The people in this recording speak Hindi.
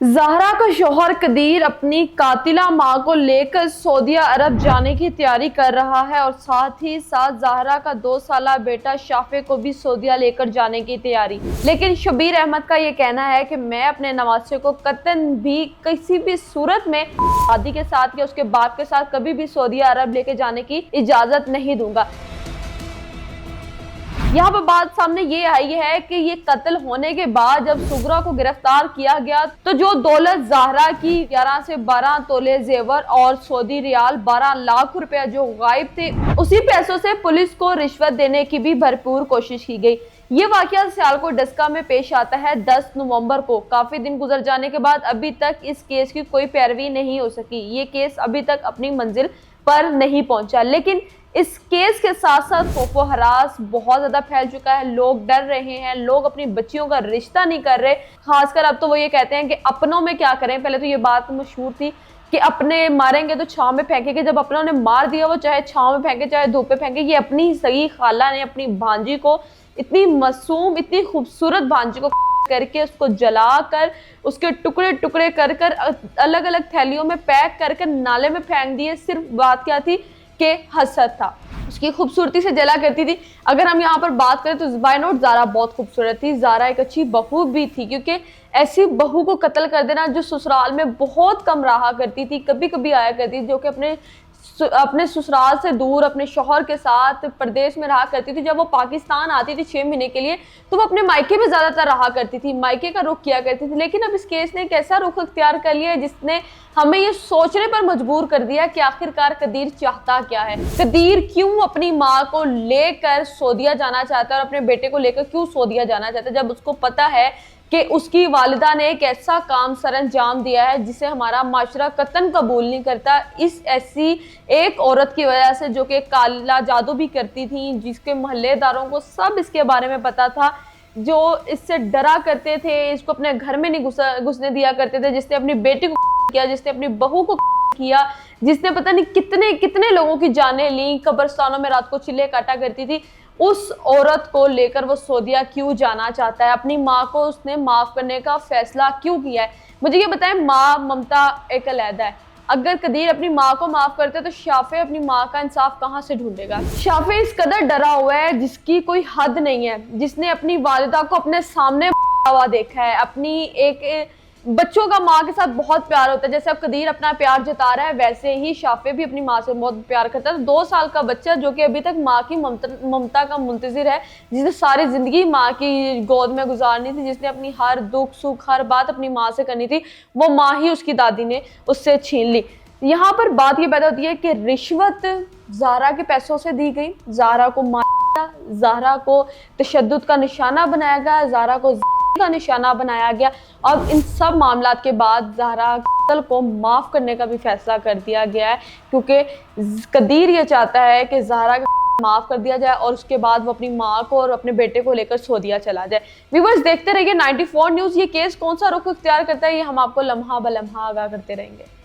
ज़हरा का शौहर कदीर अपनी कातिला मां को लेकर सऊदी अरब जाने की तैयारी कर रहा है और साथ ही साथ ज़हरा का 2 साला बेटा शाफे को भी सऊदीया लेकर जाने की तैयारी। लेकिन शब्बीर अहमद का ये कहना है कि मैं अपने नवासे को कतन भी किसी भी सूरत में शादी के साथ या उसके बाप के साथ कभी भी सऊदी अरब लेके जाने की इजाज़त नहीं दूंगा। यहाँ पर बात सामने ये आई है कि ये कत्ल होने के बाद जब सुगरा को गिरफ्तार किया गया तो जो दौलत ज़हरा की 11 से 12 तोले जेवर और सऊदी रियाल 12 लाख रुपया जो गायब थे, उसी पैसों से पुलिस को रिश्वत देने की भी भरपूर कोशिश की गई। ये वाकया सियालकोट डस्का में पेश आता है 10 नवंबर को। काफी दिन गुजर जाने के बाद अभी तक इस केस की कोई पैरवी नहीं हो सकी। ये केस अभी तक अपनी मंजिल पर नहीं पहुंचा। लेकिन इस केस के साथ साथ खौफो हरास बहुत ज्यादा फैल चुका है। लोग डर रहे हैं, लोग अपनी बच्चियों का रिश्ता नहीं कर रहे। खासकर अब तो वो ये कहते हैं कि अपनों में क्या करें। पहले तो ये बात मशहूर थी कि अपने मारेंगे तो छांव में फेंकेंगे। जब अपनों ने मार दिया, वो चाहे छांव में फेंके चाहे धूप में फेंके। ये अपनी सगी खाला ने अपनी भांजी को, इतनी मासूम इतनी खूबसूरत भांजी को करके उसको जलाकर उसके टुकड़े टुकड़े कर कर अलग अलग थैलियों में पैक करके नाले में फेंक दिए। सिर्फ बात क्या थी कि हसद था, उसकी खूबसूरती से जला करती थी। अगर हम यहाँ पर बात करें तो बाय नोट ज़ारा बहुत खूबसूरत थी। ज़ारा एक अच्छी बहू भी थी, क्योंकि ऐसी बहू को कत्ल कर देना जो ससुराल में बहुत कम रहा करती थी, कभी कभी आया करती थी, जो कि अपने ससुराल से दूर अपने शौहर के साथ प्रदेश में रहा करती थी। जब वो पाकिस्तान आती थी 6 महीने के लिए तो वो अपने मायके में ज़्यादातर रहा करती थी, मायके का रुख किया करती थी। लेकिन अब इस केस ने एक ऐसा रुख अख्तियार कर लिया है जिसने हमें ये सोचने पर मजबूर कर दिया कि आखिरकार कदीर चाहता क्या है। कदीर क्यों अपनी माँ को लेकर सऊदीया जाना चाहता है और अपने बेटे को लेकर क्यों सऊदीया जाना चाहता है, जब उसको पता है कि उसकी वालिदा ने एक ऐसा काम सर अंजाम दिया है जिसे हमारा माशरा कतन कबूल नहीं करता। इस ऐसी एक औरत की वजह से जो कि काला जादू भी करती थी, जिसके मोहल्लेदारों को सब इसके बारे में पता था, जो इससे डरा करते थे, इसको अपने घर में नहीं घुसने दिया करते थे, जिसने अपनी बेटी को किया, जिसने अपनी बहू को किया, जिसने पता नहीं कितने कितने लोगों की जानें ली, कब्रिस्तानों में रात को चिल्ले काटा करती थी। उस औरत को लेकर वो सऊदीया क्यों जाना चाहता है? अपनी माँ को उसने माफ करने का फैसला क्यों किया है? मुझे ये बताएं, माँ ममता एक अलहदा है। अगर कदीर अपनी माँ को माफ करते तो शाफे अपनी माँ का इंसाफ कहाँ से ढूंढेगा? शाफे इस कदर डरा हुआ है जिसकी कोई हद नहीं है, जिसने अपनी वालिदा को अपने सामने हुआ देखा है। अपनी एक बच्चों का माँ के साथ बहुत प्यार होता है, जैसे अब कदीर अपना प्यार जता रहा है वैसे ही शाफे भी अपनी माँ से बहुत प्यार करता है। 2 साल का बच्चा जो कि अभी तक माँ की ममता का मुंतजिर है, जिसने सारी जिंदगी माँ की गोद में गुजारनी थी, जिसने अपनी हर दुख सुख हर बात अपनी माँ से करनी थी, वो माँ ही उसकी दादी ने उससे छीन ली। यहाँ पर बात ये पैदा होती है कि रिश्वत ज़ारा के पैसों से दी गई, ज़ारा को मारा, ज़ारा को तशद्दुद का निशाना बनाया गया, ज़ारा को का निशाना बनाया गया। अब इन सब मामलात के बाद ज़ारा कत्ल को माफ़ करने का भी फैसला कर दिया गया है, क्योंकि कदीर ये चाहता है कि ज़ारा को माफ़ कर दिया जाए और उसके बाद वो अपनी माँ को और अपने बेटे को लेकर सऊदीया चला जाए। व्यूअर्स, देखते रहिए 94 न्यूज़। ये केस कौन सा रुख इख्तियार करता है, ये हम आपको लम्हा ब लम्हा आगाह करते रहेंगे।